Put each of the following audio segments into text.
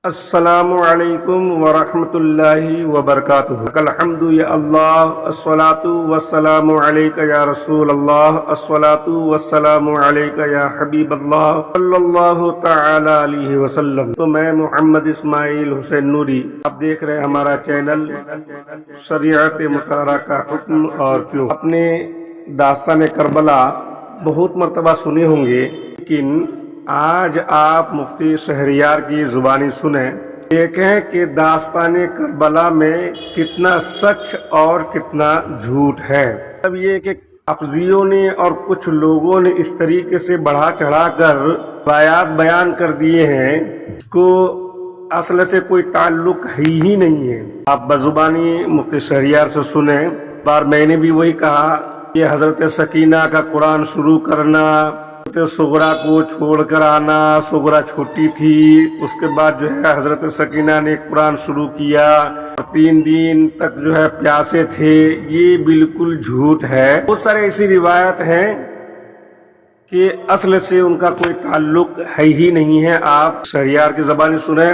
अस्सलामु अलैकुम वरहमतुल्लाहि वबरकातुहू। अल्हम्दु या अल्लाह, अस्सलातु वस्सलामु अलैका या रसूल अल्लाह, अस्सलातु वस्सलामु अलैका या हबीब अल्लाह सल्लल्लाहु तआला अलैहि वसल्लम। तो मैं मोहम्मद इस्माइल हुसैन नूरी, आप देख रहे हैं हमारा चैनल शरीयत मुताहरा का हुक्म और क्यों। अपने दास्तान करबला बहुत मर्तबा सुने होंगे, लेकिन आज आप मुफ्ती शहरियार की जुबानी सुने, देखें कि दास्तान करबला में कितना सच और कितना झूठ है। अब ये कि अफजियों ने और कुछ लोगों ने इस तरीके से बढ़ा चढ़ा कर बायात बयान कर दिए हैं, इसको असल से कोई ताल्लुक ही नहीं है। आप बजुबानी मुफ्ती शहरियार से सुने। बार मैंने भी वही कहा कि हजरत सकीना का कुरान शुरू करना, सुगरा को छोड़कर आना, सुगरा छोटी थी, उसके बाद जो है हजरत सकीना ने कुरान शुरू किया, 3 दिन तक जो है प्यासे थे, ये बिल्कुल झूठ है। बहुत सारे ऐसी रिवायत हैं कि असल से उनका कोई ताल्लुक है ही नहीं है। आप शहरियार की ज़बानी सुने,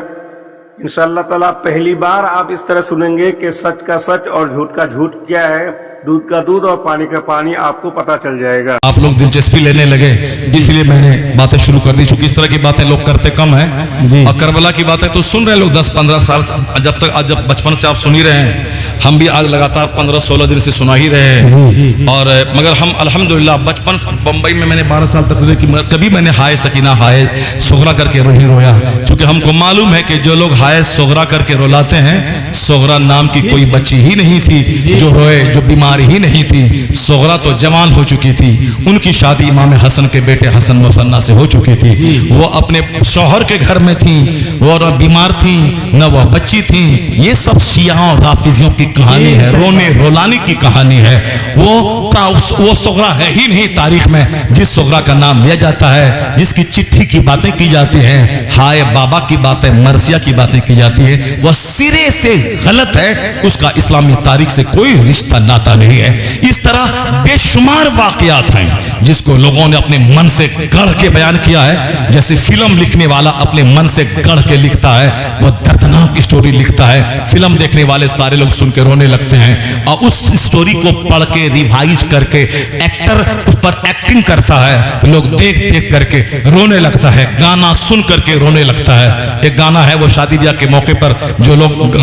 इंशाअल्लाह ताला पहली बार आप इस तरह सुनेंगे कि सच का सच और झूठ का झूठ क्या है, दूध का दूध और पानी का पानी आपको पता चल जाएगा। आप लोग दिलचस्पी लेने लगे, इसलिए मैंने बातें शुरू कर दी। चूंकि इस तरह की बातें लोग करते कम हैं और करबला की बातें तो सुन रहे लोग 10-15 साल, जब बचपन से आप सुन ही रहे हैं। हम भी आज लगातार 15-16 दिन से सुना ही रहे हैं। और मगर हम अल्हम्दुलिल्लाह बचपन बम्बई में मैंने 12 साल तक कि कभी मैंने हाय सकीना हाय सोगरा करके नहीं रोया, क्योंकि हमको मालूम है कि जो लोग हाय सोगरा करके रोलाते हैं, सोगरा नाम की कोई बच्ची ही नहीं थी जो रोए, जो बीमार ही नहीं थी। सोगरा तो जवान हो चुकी थी, उनकी शादी इमाम हसन के बेटे हसन मुसन्ना से हो चुकी थी। वो अपने शौहर के घर में थी, वो न बीमार थी न वह बच्ची थी। ये सब शिया और राफिजियों की कहानी है, रोने रोलाने की कहानी है। वो सोगरा है ही नहीं तारीख में जिस सोगरा का नाम लिया जाता है, जिसकी चिट्ठी की बातें की जाती हैं, हाय बाबा की बातें, मरसिया की बातें की जाती है, वह सिरे से गलत है। उसका इस्लामी तारीख से कोई रिश्ता नाता नहीं है। इस तरह बेशुमार वाकयात हैं जिसको लोगों ने अपने मन से गढ़ के बयान किया है। जैसे फिल्म लिखने वाला अपने मन से गढ़ के लिखता है, वो दर्दनाक स्टोरी लिखता है, फिल्म देखने वाले सारे लोग सुन के रोने लगते हैं और उस स्टोरी को पढ़ के रिवाइज करके एक्टर उस पर एक्टिंग करता है, लोग देख देख करके रोने लगता है, गाना सुन करके रोने लगता है। एक गाना है वो शादी ब्याह के मौके पर जो लोग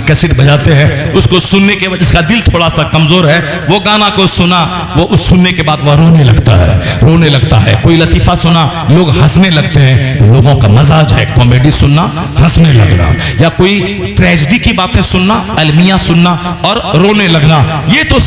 कैसेट बजाते हैं, उसको सुनने के बाद जिसका दिल थोड़ा सा कमजोर है, वो गाना को सुना, वो उस सुनने के बाद वह रोने लगता है। कोई लतीफा सुना, लोग हंसने लगते हैं। लोगों का मजाज है कॉमेडी सुनना, हंसने लगना, या कोई ट्रेजेडी की बातें सुनना, अलमिया सुनना और रोने लगना। ये तो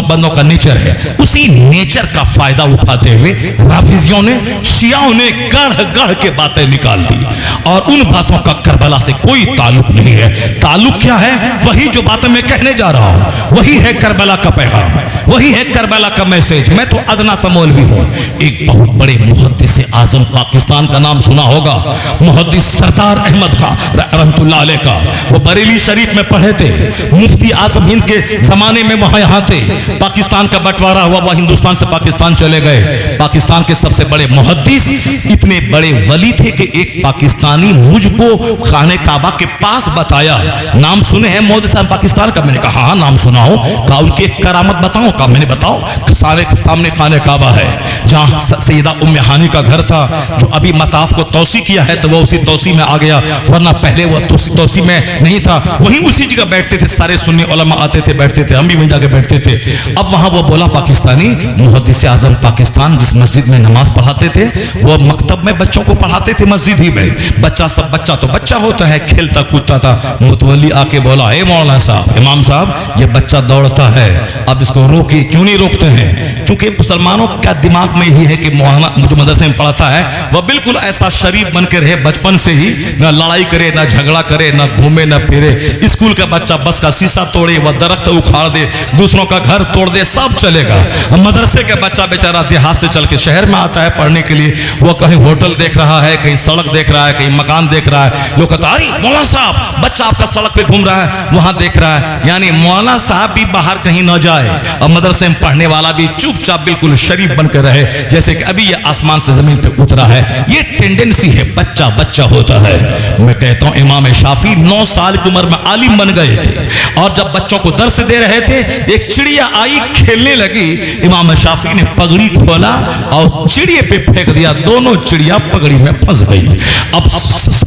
बंदों का नेचर है। उसी नेचर का फायदा उठाते हुए राफिजियों ने, शियाओं ने गढ़ गढ़ के बातें निकाल दी और उन बातों का करबला से कोई ताल्लुक नहीं है। ताल्लुक क्या है? वही जो बातें मैं कहने जा रहा हूं, वही है करबला का पैगाम, वही है करबला का मैसेज। मैं तो अदना सा मौलवी हूं। एक बहुत बड़े मुहद्दिस आजम पाकिस्तान का नाम सुना होगा, मुहद्दिस सरदार अहमद खां रहमतुल्लाह अलैह का। वो बरेली शरीफ में पढ़े थे, मुफ्ती आजम हिंद के जमाने में वहां यहाँ थे। पाकिस्तान का बंटवारा हुआ, वह हिंदुस्तान से पाकिस्तान चले गए। पाकिस्तान के सबसे बड़े मुहद्दिस, इतने बड़े वली थे कि एक पाकिस्तानी मुझको खाने काबा के पास बताया। नाम सुने हैं मोदी साहब पाकिस्तान का? मैंने कहा हाँ नाम सुना हो। कहा उनकी एक करामत बताओ? कहा मैंने बताओ। सामने खाने काबा है, जहाँ सैयदा उम्मे हानी का घर था, जो अभी मताफ को तौसी किया है तो वो उसी तौसी में आ गया, वरना पहले वो तौसी में नहीं था। वहीं उसी जगह बैठते थे, सारे सुन्नी उलमा आते थे, बैठते थे, हम भी वहीं जाके बैठते थे। अब वहां वो बोला पाकिस्तानी मुहद्दिस आजम पाकिस्तान जिस मस्जिद में नमाज पढ़ाते थे, वो मकतब में बच्चों को पढ़ाते थे, मस्जिद ही में। बच्चा तो बच्चा होता है, खेलता कूदता था। मुतवल्ली आके बोला, हे मौलाना साहब, इमाम साहब, ये बच्चा दौड़ता है, अब इसको रोकिए। क्यों नहीं रोकते हैं? क्योंकि मुसलमानों का दिमाग में यही है कि मौलाना जो मदरसे में पढ़ाता है वह बिल्कुल ऐसा शरीफ बन के रहे बचपन से ही, ना लड़ाई करे, ना झगड़ा करे, ना घूमे, ना फिरे। स्कूल का बच्चा बस का शीशा तोड़े, वह दरख्त उखाड़ दे, दूसरों का घर तोड़ दे, सब चलेगा। मदरसे का बच्चा बेचारा देहात से चल के शहर में आता है पढ़ने के लिए, वो कहीं होटल देख रहा है, कहीं सड़क देख रहा है, कहीं मकान देख रहा है। लोग कहता अरे मौलाना साहब बच्चा आपका सड़क पे घूम रहा है, वहां देख रहा है। यानी मौलाना साहब भी बाहर कहीं न जाए और मदरसे में पढ़ने वाला भी चुपचाप बिल्कुल शरीफ बनकर रहे, जैसे कि अभी ये आसमान से जमीन पे उतरा है। ये टेंडेंसी है, बच्चा बच्चा होता है। मैं कहता हूं इमाम शाफी 9 साल की उम्र में आलिम बन गए थे, और जब बच्चों को दर्स दे रहे थे एक चिड़िया आई खेलने लगी, इमाम शाफी ने पगड़ी खोला और चिड़िया पे फेंक दिया, दोनों चिड़िया पगड़ी में फंस गई। अब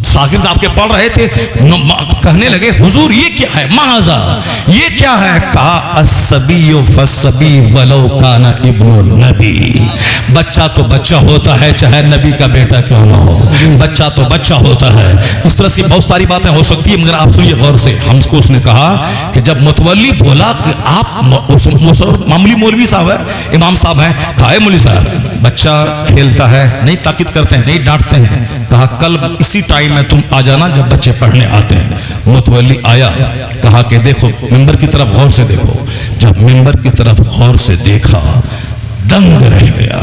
शागिर्द आपके पढ़ रहे थे, कहने लगे हुजूर ये क्या है, माजा ये क्या है? कहा अस्सबीयु फस्सबी वलो काना इब्नु नबी, बच्चा तो बच्चा होता है चाहे नबी का बेटा क्यों ना हो, बच्चा तो बच्चा होता है। इस तरह से बहुत सारी बातें हो सकती है, मगर आप सुनिए गौर से। हमको उसने कहा कि जब मुतवल्ली बोला कि आप मामूली मौलवी साहब है, इमाम साहब हैं, कहा मौलवी साहब बच्चा खेलता है, नहीं ताकीद करते हैं, नहीं डांटते हैं। कहा कल इसी टाइम में तुम आ जाना जब बच्चे पढ़ने आते हैं। मुतवल्ली आया, कहा कि देखो मिंबर की तरफ गौर से देखो। जब मिंबर की तरफ गौर से देखा दंग रह गया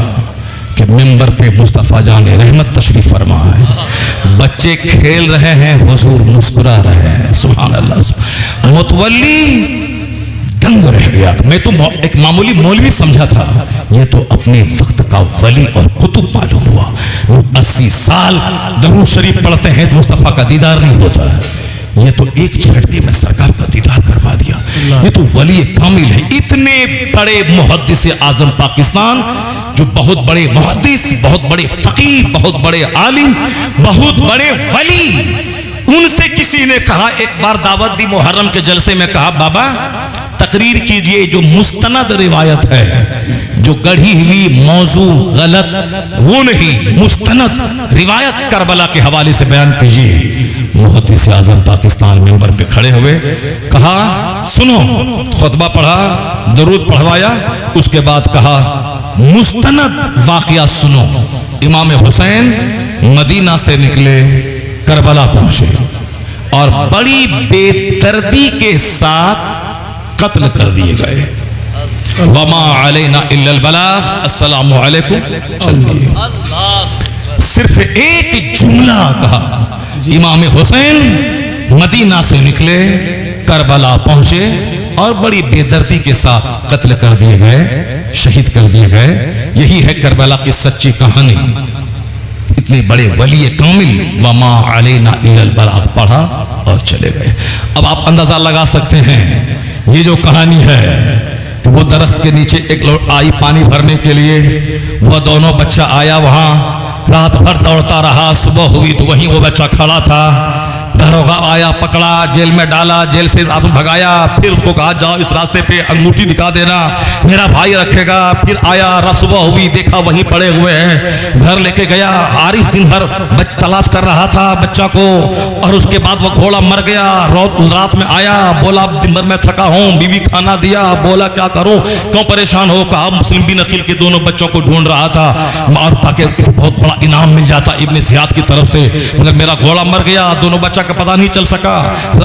कि मिंबर पे मुस्तफ़ा जाने रहमत तशरीफ फरमा है, बच्चे खेल रहे हैं, हुजूर मुस्कुरा रहे हैं। सुभान अल्लाह। मुतवल्ली दंग रह गया। मैं तो एक मामूली मौलवी समझा था, ये तो अपने वक्त का वली और कुतुब मालूम हुआ। लोग 80 साल दरूद शरीफ पढ़ते हैं तो मुस्तफ़ा का दीदार नहीं होता है, ये तो एक झटके में सरकार का दीदार करवा दिया। ये तो वली कामिल है। इतने बड़े मुहद्दिस आजम पाकिस्तान, जो बहुत बड़े मुहद्दिस, बहुत बड़े फकीह, बहुत बड़े आलिम, बहुत बड़े वली, उनसे किसी ने कहा, एक बार दावत दी मुहर्रम के जलसे में, कहा बाबा तकरीर कीजिए जो मुस्तनद रिवायत है, जो गढ़ी हुई मौजू गलत वो नहीं, मुस्तनद रिवायत करबला के हवाले से बयान कीजिए। मुहद्दिस आज़म पाकिस्तान मिंबर पे खड़े हुए, कहा सुनो, खुतबा पढ़ा, दरूद पढ़वाया, उसके बाद कहा मुस्तनद वाकया सुनो। इमाम हुसैन मदीना से निकले, करबला पहुंचे और बड़ी बेदर्दी के साथ कत्ल कर दिए गए। वमा अलैना इल्लल बलाग, अस्सलामु अलैकुम, चल दिए। सिर्फ एक जुमला कहा, इमाम हुसैन मदीना से निकले, करबला पहुंचे और बड़ी बेदर्दी के साथ कत्ल कर दिए गए, शहीद कर दिए गए। यही है करबला की सच्ची कहानी। इतने बड़े वली कामिल, वमा अलैना इल्लल बलाग पढ़ा और चले गए। अब आप अंदाजा लगा सकते हैं, ये जो कहानी है, वो दरख्त के नीचे एक लोग आई पानी भरने के लिए, वो दोनों बच्चा आया, वहां रात भर दौड़ता रहा, सुबह हुई तो वहीं वो बच्चा खड़ा था। दरोगा आया, पकड़ा, जेल में डाला, जेल से रात में भगाया, फिर उसको कहा जाओ इस रास्ते पे अंगूठी दिखा देना, मेरा भाई रखेगा। फिर आया, सुबह हुई, देखा वहीं पड़े हुए हैं, घर लेके गया। हारिस दिन भर तलाश कर रहा था बच्चा को, और उसके बाद वो घोड़ा मर गया। रात में आया, बोला दिन भर मैं थका हूँ, बीवी खाना दिया, बोला क्या करूँ, क्यों परेशान हो? कहा मुस्लिम बिन अकील के दोनों बच्चों को ढूंढ रहा था, और ताकि बहुत बड़ा इनाम मिल जाता इब्न ज़ियाद की तरफ से, मगर मेरा घोड़ा मर गया, दोनों बच्चा का पता नहीं चल सका।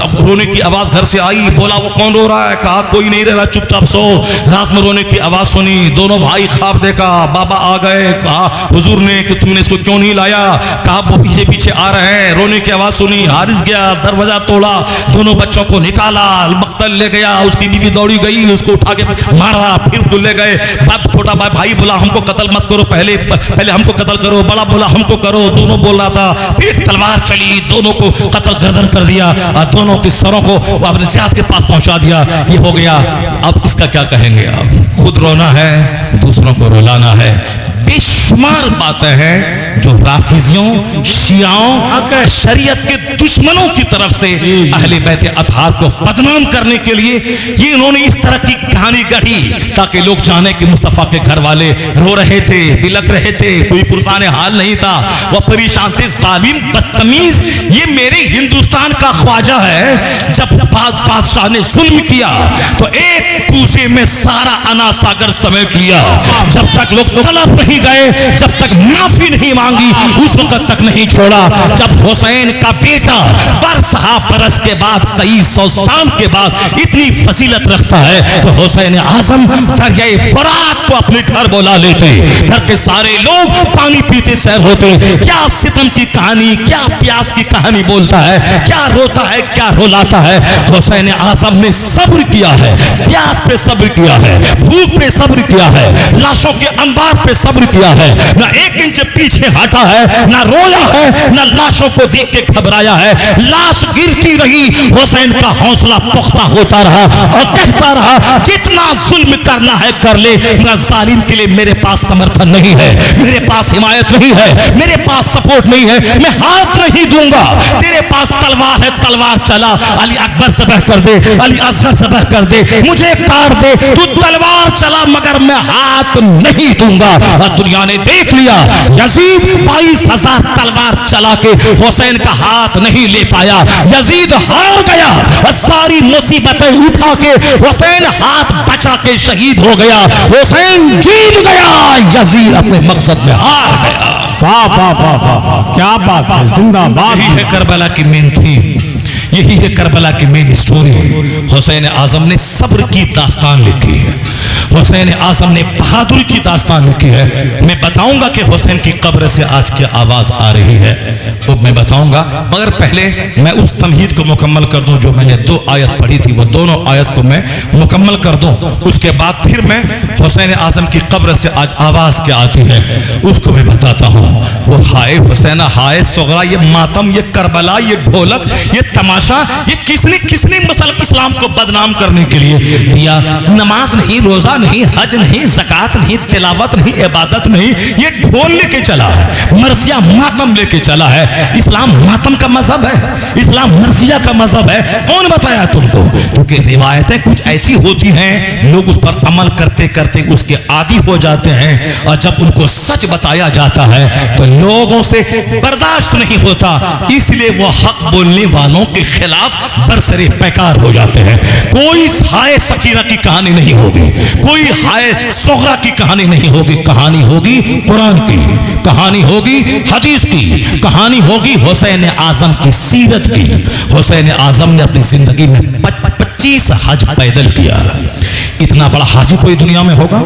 अब रोने की आवाज घर से आई, बोला वो कौन रो रहा है? कहा कोई नहीं रह रहा, चुपचाप सो। रात में रोने की आवाज सुनी, दोनों भाई ख्वाब देखा, बाबा आ गए, कहा हुजूर ने कि तुमने इसको क्यों नहीं लाया? कहा वो पीछे पीछे आ रहे हैं। रोने की आवाज सुनी, हारिस गया, दरवाजा तोड़ा, दोनों बच्चों को निकाला, मख्तल ले गया, उसकी बीवी दौड़ी गई, उसको उठा के मारा, फिर तो ले गए। छोटा भाई बोला हमको कत्ल मत करो, पहले हमको कत्ल करो, बड़ा बोला हमको करो, दोनों बोल रहा था। फिर तलवार चली, दोनों को कत्ल गर्दन कर दिया और दोनों के सरों को अपने ज़ियाद के पास पहुंचा दिया। ये हो गया। अब इसका क्या कहेंगे आप? खुद रोना है, दूसरों को रुलाना है। बेशुमार बातें हैं जो राफिजियों, शियाओं, शरीयत के दुश्मनों की तरफ से अहले बैत अतहार को बदनाम करने के लिए ये इन्होंने इस तरह की कहानी गढ़ी, ताकि लोग जाने कि मुस्तफ़ा के घर वाले रो रहे थे, बिलक रहे थे, कोई पुरसाने हाल नहीं था, वह परेशान थे, जालिम, बदतमीज। ये मेरे हिंदुस्तान का ख्वाजा है। जब बादशाह ने जुल्म किया तो एक कूसे में सारा अना सागर समेट लिया। जब तक लोग तलब नहीं गए, जब तक माफी नहीं मांगी उस वक्त तक नहीं छोड़ा जब हुसैन का बेटा बरसहा बरस के बाद 2300 साल के बाद इतनी फजीलत रखता है तो हुसैन आजम दरियाए फरात को अपने घर बुला लेते, घर के सारे लोग पानी पीते सैर होते। क्या सितम की कहानी, क्या प्यास की कहानी बोलता है, क्या रोता है, क्या रुलाता है। हुसैन आजम ने सब्र किया है, प्यास पे सब्र किया है, भूख पे सब्र किया है, लाशों के अंबार पे सब्र किया है, ना एक इंच पीछे हटा है, ना रोया है, ना लाशों को देख के घबराया है। लाश गिरती रही, हुसैन का हौसला पुख्ता होता रहा और कहता रहा जितना जुल्म करना है कर ले, मगर जालिम के लिए मेरे पास समर्थन नहीं है, मेरे पास हिमायत नहीं है, मेरे पास सपोर्ट नहीं है, मैं हाथ नहीं दूंगा। तेरे पास तलवार है, तलवार चला, अली अकबर ज़बह कर दे, अली असगर ज़बह कर दे, मुझे काट दे, तू तलवार चला मगर मैं हाथ नहीं दूंगा। और दुनिया ने देख लिया यजीद 22,000 तलवार चला के हुसैन का हाथ नहीं ले पाया, यजीद हार गया और सारी मुसीबतें उठा के हुसैन हाथ बचा के शहीद हो गया। हुसैन जीत गया, यजीद अपने मकसद में हार गया। वाह वाह वाह वाह, क्या बात है, जिंदाबाद। यही है करबला की मेन थीम, यही है करबला की मेन स्टोरी। हुसैन आजम ने सब्र की दास्तान लिखी है, हुसैन आजम ने बहादुरी की दास्तान लिखी है। मैं बताऊंगा कि हुसैन की कब्र से आज की आवाज आ रही है, वो मैं बताऊंगा, मगर पहले मैं उस तमहीद को मुकम्मल कर दूं जो मैंने 2 आयत पढ़ी थी, वो दोनों आयत को मैं मुकम्मल कर दूं, उसके बाद फिर मैं हुसैन आजम की कब्र से आज आवाज क्या आती है उसको मैं बताता हूं। वो हाय हुसैन, हाय सुगरा, ये मातम, ये करबला, ये ढोलक, ये तमाशा, ये किसने किसने मुसलमान इस्लाम को बदनाम करने के लिए दिया। नमाज नहीं, रोजा नहीं, हज नहीं, ज़कात नहीं, तिलावत नहीं, इबादत नहीं, ये ढोल लेके चला है, मर्जिया मातम लेके चला है। इस्लाम मातम का मजहब है, इस्लाम मर्जिया का मजहब है। कौन बताया तुमको? क्योंकि रिवायतें कुछ ऐसी होती हैं, लोग उस पर अमल करते करते उसके आदी हो जाते हैं, और जब उनको सच बताया जाता है तो लोगों से बर्दाश्त नहीं होता, इसलिए वो हक बोलने वालों के खिलाफ बरसरे पैकार हो जाते हैं। कोई हाय सकीना की कहानी नहीं होगी, कोई हाय सोहरा की कहानी नहीं होगी, कहानी होगी कुरान की, कहानी होगी हदीस की, कहानी होगी हुसैन आजम की सीरत की। हुसैन आजम ने अपनी जिंदगी में 25 हज पैदल किया। इतना बड़ा हाजी कोई दुनिया में होगा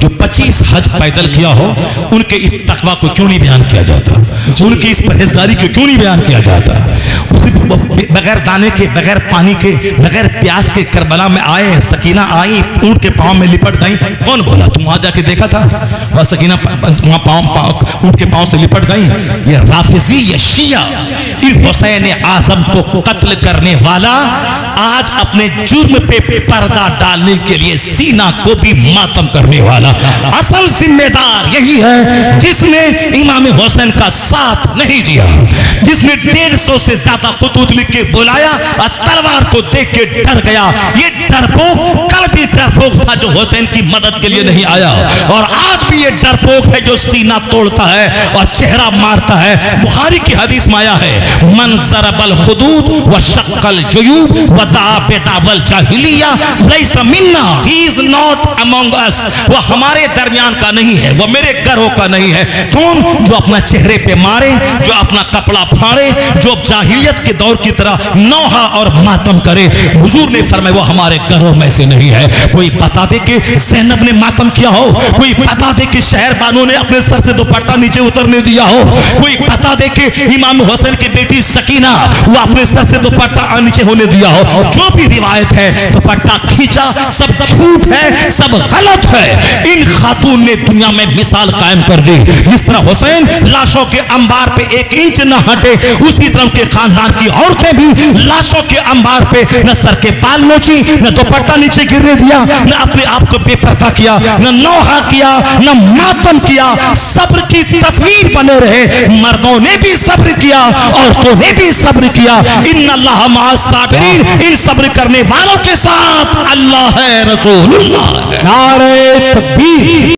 जो 25 हज पैदल किया हो? उनके इस तकवा को क्यों नहीं बयान किया जाता, उनकी इस परहेजगारी को क्यों नहीं बयान किया जाता? बगैर दाने के, बगैर पानी के, बगैर प्यास के करबला में आए, सकीना आई, ऊंट के पांव में लिपट गई। कौन बोला? तुम वहां जाके देखा था? वह सकीना वहां ऊंट के पांव से लिपट गई। ये राफिजी, ये शिया, इन हुसैन आजम को कत्ल करने वाला आज अपने जुर्म पे पर्दा डालने के लिए सीना को भी मातम करने वाला असल जिम्मेदार यही है जिसने इमाम हुसैन का साथ नहीं दिया, जिसने 150 से ज्यादा खुतूत लिख के बुलाया और तलवार को देख के डर गया। ये डरपोक कल भी डरपोक था जो हुसैन की मदद के लिए नहीं आया, और आज भी ये डरपोक है जो सीना तोड़ता है और चेहरा मारता है। बुखारी की हदीस में आया है, मन ज़रबल हुदूद व शक्कल जुयूब व दावल जाहिलिया लैसा मिन्ना, ही इज नॉट अमंग अस, वो हमारे दरमियान का नहीं है, वो मेरे घरों का नहीं है। कौन? जो अपना चेहरे पे मारे, जो अपना कपड़ा फाड़े, जो जाहिलियत के दौर की तरह नौहा और मातम करे। हुजूर ने फरमाया वो हमारे घरों में से नहीं है। कोई बता दे कि ज़ैनब ने मातम किया हो, कोई बता दे कि शहर बानो ने अपने सर से दुपट्टा नीचे उतरने दिया हो, कोई बता दे कि इमाम हुसैन की बेटी सकीना वो अपने सर से दुपट्टा नीचे होने दिया हो। जो भी रिवायत है दुपट्टा खींचा, सब झूठ है, सब गलत है। इन खातून ने दुनिया में मिसाल कायम कर दी। जिस तरह हुसैन लाशों के अंबार पे 1 इंच न हटे, उसी तरह के खानदान की औरतें भी लाशों के अंबार पे न सर के बाल नोची, न दुपट्टा नीचे गिरने दिया, न अपने आप को बेपर्दा किया, न नौहा किया, न मातम किया। सब्र की तस्वीर बने रहे। मर्दों ने भी सब्र किया, औरतों ने भी सब्र किया। इन्नल्लाह मअस साबिरीन, इन सब्र करने वालों के साथ अल्लाह है, रसूलुल्लाह है। नारे तकबीर।